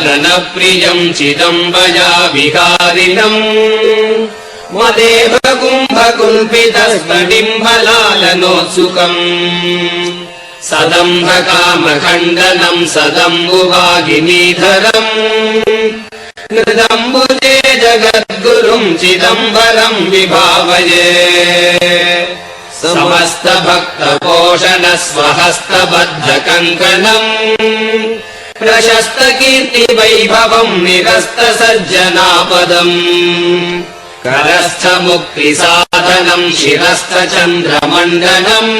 लालनप्रियम् चिदम्बया विहारिणम् मदेव कुम्भकुल्पितस्फटिम्बलालनोत्सुकम् सदम्भकामखण्डनम् सदम्बुवागिनीधरम् कृदम्बुजे जगद्गुरुम् चिदम्बरम् विभावये समस्तभक्तपोषणस्वहस्तबद्धकङ्कणम् प्रशस्तकीर्तिवैभवम् निरस्तसज्जनापदम् करस्थमुक्तिसाधनम् शिरस्थचन्द्रमण्डनम्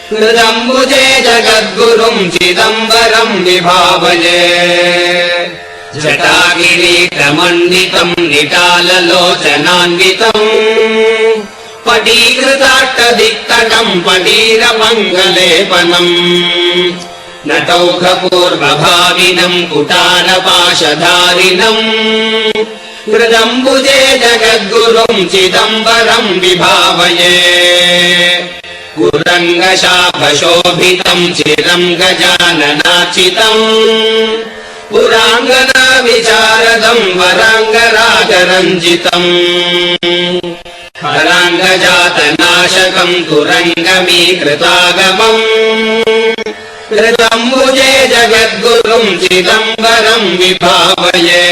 कृदम्बुजे जगद्गुरुम् चिदम्बरम् विभावये जटाकिरीटमण्डितम् निटाललोचनान्वितम् पटीकृताट्टदिक्तटम् पटीरमङ्गलेपनम् नटौघपूर्वभाविनम् कुटारपाशधारिणम् कृदम्बुजे जगद्गुरुम् चिदम्बरम् विभावये कुरङ्गशाभशोभितम् चिरम् गजाननार्चितम् पुराङ्गनाविचारदम् वराङ्गरागरञ्जितम् हराङ्गजातनाशकम् तुरङ्गमीकृतागमम् कृदम्बुजे जगद्गुरुम् चिदम्बरम् विभावये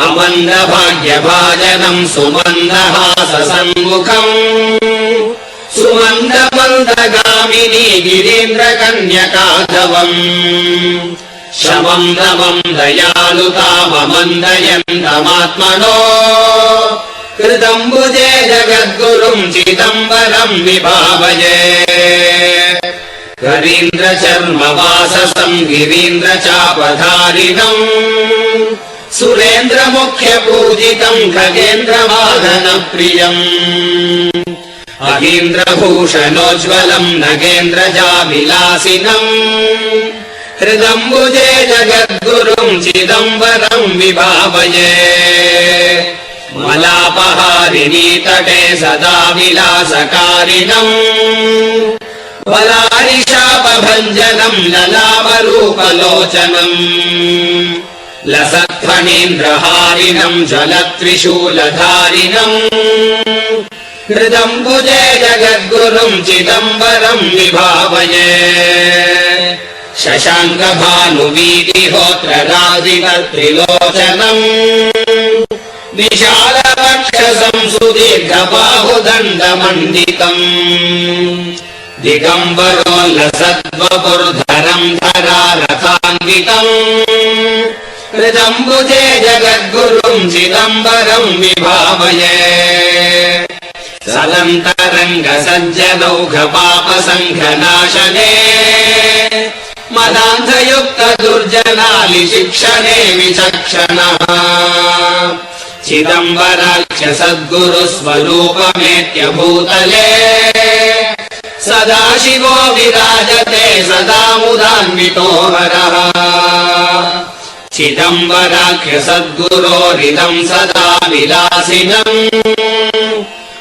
अमन्दभाग्यभाजनम् सुमन्दहाससन्मुखम् सुमन्दमन्दगामिनी गिरीन्द्रकन्यकाधवम् शमम् दमम् दयालुताममन्दयन्तमात्मनो कृदम्बुजे जगद्गुरुम् चिदम्बरम् विभावये करीन्द्रचर्मवाससम् गिरीन्द्रचापधारिणम् सुरेन्द्रमुख्यपूजितम् खगेन्द्रवाहनप्रियम् अगीन्द्रभूषणोज्ज्वलम् नगेन्द्रजाविलासिनम् कृदम्बुजे जगद्गुरुम् चिदम्बरम् विभावये मलापहारिणी तटे सदा विलासकारिणम् वलारिशापभञ्जनम् ललावरूपलोचनम् लसत्फणीन्द्रहारिणम् जलत्रिशूलधारिणम् कृदम्बुजे जगद्गुरुम् चिदम्बरम् विभावये शशाङ्कभानुवीतिहोत्ररादिकर्त्रिलोचनम् विशालवक्षसम् सुदीर्घबाहुदण्डमण्डितम् दिगम्बरोल्लसद्वपुर्धरम् धरारथान्वितम् कृदम्बुजे जगद्गुरुम् चिदम्बरम् विभावये सदन्तरङ्गसज्जनौघपापसङ्घनाशने मदान्धयुक्तदुर्जनालिशिक्षणे विचक्षणः चिदम्बराख्य सद्गुरुस्वरूपमेत्यभूतले सदाशिवो विराजते सदा मुदान्वितो हरः चिदम्बराख्य सद्गुरोरिदम् सदा विलासिनम्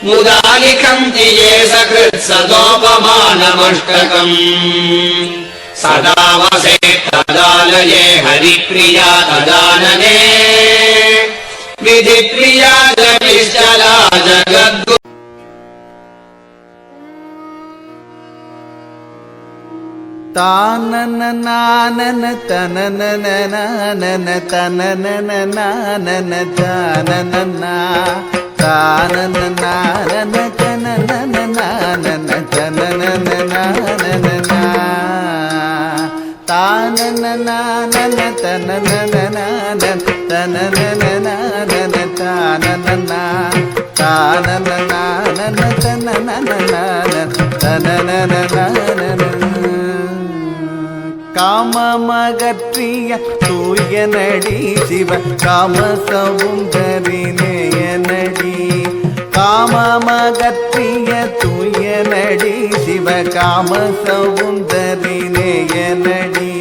मुदा लिखन्ति ये सकृत्सदोपमानमष्टकम् सदा वसेत् तदालये हरिप्रिया तदानने विधिप्रिया जनिश्चला जगद्गुरु तानननानन तननननानन तननननानन ताननना तानननानन तननननानन तननननानन तानननानन तननननानन तननननानन ताननना तानननानन तननननानन तननननानन काममगत्रिय तूयनडी शिव कामसौन्दरि नेयनडी काममगत्रिय तूयनडी शिव कामसौन्दरि नेयनडी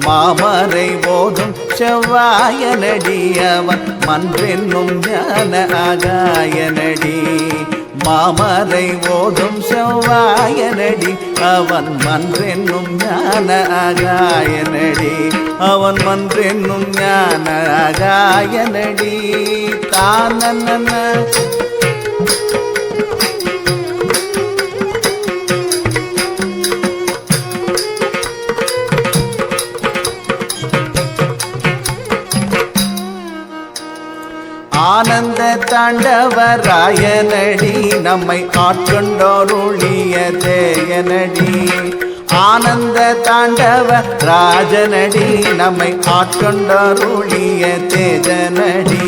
மாமரை போதும் செவ்வாயனடி அவன் மன்றென்னும் ஞான ஆகாயனடி மாமரை ஓதும் செவ்வாயனடி அவன் மன்றென்னும் ஞான ஆகாயனடி அவன் மன்றென்னும் ஞான ஆகாயனடி தானன. ஆனந்த தாண்டவராயனடி நம்மை ஆட்கொண்டோருளிய தேயனடி. ஆனந்த தாண்டவ ராஜனடி நம்மை ஆட்கொண்டோருளிய தேஜனடி.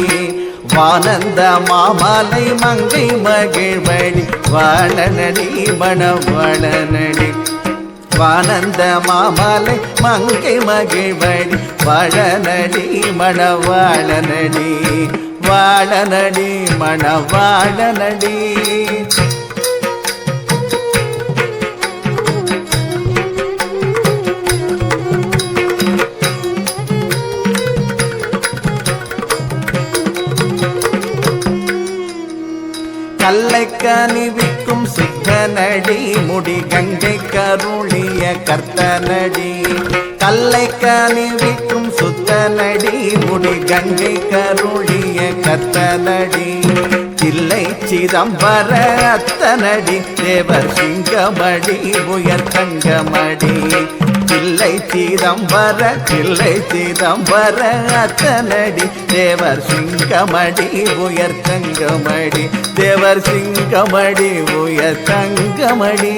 வானந்த மாமலை மங்கை மகிழ்வடி வாழனடி மணவாளனடி. வானந்த மாமலை மங்கை மகிழ்வடி வாழனடி மணவாளனடி. வாழனடி மணவாளனடி. கல்லை கனிவிக்கும் சித்தனடி முடி கங்கை கருளிய கர்த்தனடி. கல்லை கனிவிக்கும் சுத்தனடி முடி கங்கை கருளிய கர்த்தனடி. தில்லை சிதம்பர அத்தனடி தேவர் சிங்கமடி உயர் தங்கமடி. தில்லை சிதம்பர அத்தனடி தேவர் சிங்கமடி உயர் தங்கமடி. தேவர் சிங்கமடி உயர் தங்கமடி.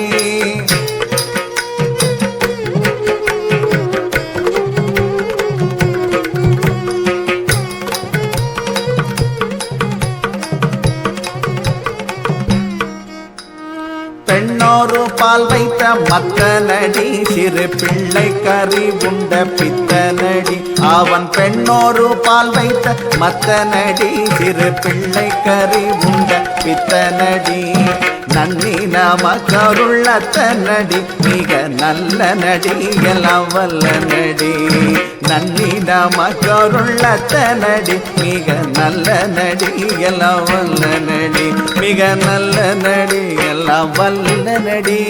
பெண்ணோரு பால் வைத்த மத்தனடி சிறு பிள்ளை கறி உண்ட பித்தனடி. அவன் பெண்ணோரு பால் வைத்த மத்தனடி சிறு பிள்ளை கறி உண்ட பித்தனடி. நன்னி நம கருள்ளத்தனடி மிக நல்ல நடி எல்லாம் வல்ல நடி. நன்னி நம கருள்ளத்தனடி மிக நல்ல நடி எல்லாம் வல்ல நடி. மிக நல்ல நடி எல்லாம் வல்ல நடி.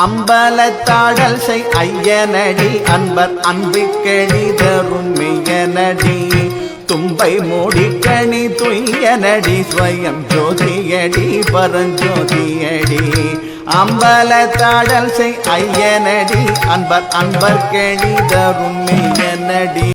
அம்பலத்தாடல் செய் ஐயனடி அன்பர் அன்பு கெளிதரும் மெய்யனடி. தும்பை மூடிக்கணி துய்யனடி ஸ்வயம் ஜோதியடி பரஞ்சோதியடி. அம்பலத்தாடல் செய் ஐயனடி அன்பர் கெளிதரும் மெய்யனடி.